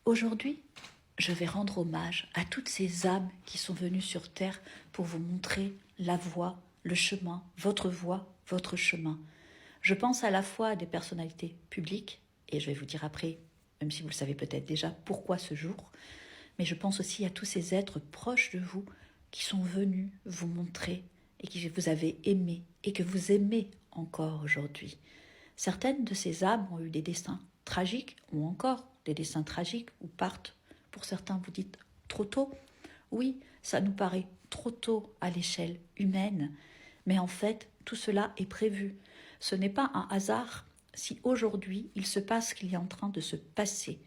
Aujourd'hui, je vais rendre hommage à toutes ces âmes qui sont venues sur Terre pour vous montrer la voie, le chemin, votre chemin. Je pense à la fois à des personnalités publiques, et je vais vous dire après, même si vous le savez peut-être déjà, pourquoi ce jour, mais je pense aussi à tous ces êtres proches de vous qui sont venus vous montrer et qui vous avez aimé et que vous aimez encore aujourd'hui. Certaines de ces âmes ont eu des destins tragiques, ou encore des destins tragiques, ou partent, pour certains vous dites, trop tôt. Oui, ça nous paraît trop tôt à l'échelle humaine, mais en fait, tout cela est prévu. Ce n'est pas un hasard si aujourd'hui il se passe ce qu'il est en train de se passer.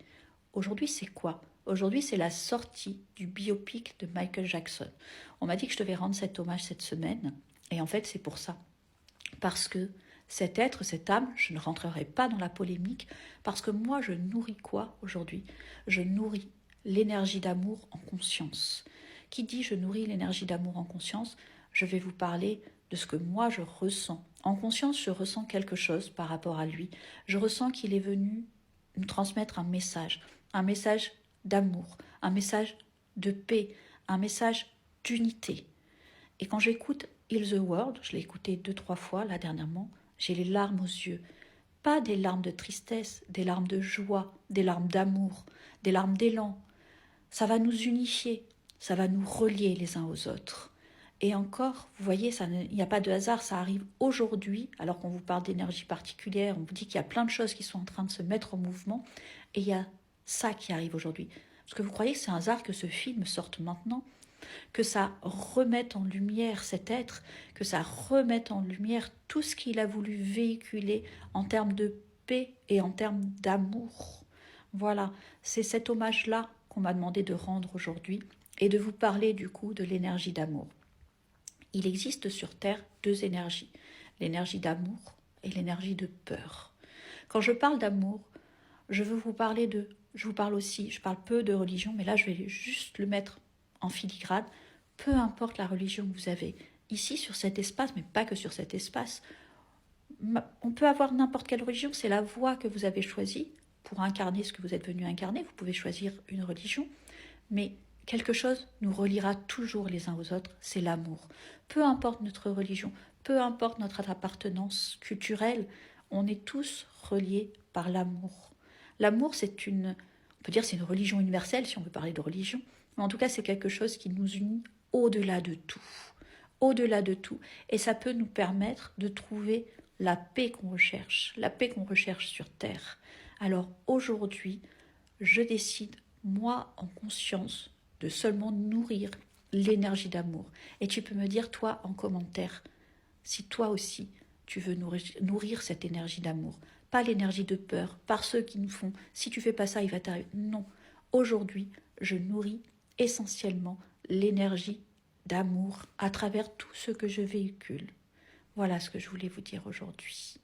Aujourd'hui, c'est quoi? Aujourd'hui, c'est la sortie du biopic de Michael Jackson. On m'a dit que je devais rendre cet hommage cette semaine, et en fait, c'est pour ça. Parce que cet être, cette âme, je ne rentrerai pas dans la polémique, parce que moi, je nourris quoi aujourd'hui? Je nourris l'énergie d'amour en conscience. Qui dit je nourris l'énergie d'amour en conscience? Je vais vous parler de ce que moi je ressens. En conscience, je ressens quelque chose par rapport à lui. Je ressens qu'il est venu nous transmettre un message d'amour, un message de paix, un message d'unité. Et quand j'écoute Heal the World, je l'ai écouté 2-3 fois là dernièrement, j'ai les larmes aux yeux. Pas des larmes de tristesse, des larmes de joie, des larmes d'amour, des larmes d'élan. Ça va nous unifier, ça va nous relier les uns aux autres. Et encore, vous voyez, il n'y a pas de hasard, ça arrive aujourd'hui, alors qu'on vous parle d'énergie particulière, on vous dit qu'il y a plein de choses qui sont en train de se mettre en mouvement, et il y a ça qui arrive aujourd'hui. Parce que vous croyez que c'est un hasard que ce film sorte maintenant, que ça remette en lumière cet être, que ça remette en lumière tout ce qu'il a voulu véhiculer en termes de paix et en termes d'amour. Voilà, c'est cet hommage-là qu'on m'a demandé de rendre aujourd'hui et de vous parler du coup de l'énergie d'amour. Il existe sur Terre deux énergies, l'énergie d'amour et l'énergie de peur. Quand je parle d'amour, je vous parle aussi, je parle peu de religion, mais là je vais juste le mettre en filigrane, peu importe la religion que vous avez, ici sur cet espace, mais pas que sur cet espace, on peut avoir n'importe quelle religion, c'est la voie que vous avez choisie pour incarner ce que vous êtes venu incarner, vous pouvez choisir une religion, mais quelque chose nous reliera toujours les uns aux autres, c'est l'amour. Peu importe notre religion, peu importe notre appartenance culturelle, on est tous reliés par l'amour. L'amour, on peut dire c'est une religion universelle si on veut parler de religion, mais en tout cas c'est quelque chose qui nous unit au-delà de tout. Au-delà de tout. Et ça peut nous permettre de trouver la paix qu'on recherche sur Terre. Alors aujourd'hui, je décide, moi en conscience, de seulement nourrir l'énergie d'amour. Et tu peux me dire, toi, en commentaire, si toi aussi, tu veux nourrir cette énergie d'amour. Pas l'énergie de peur, par ceux qui nous font, si tu fais pas ça, il va t'arriver. Non. Aujourd'hui, je nourris essentiellement l'énergie d'amour à travers tout ce que je véhicule. Voilà ce que je voulais vous dire aujourd'hui.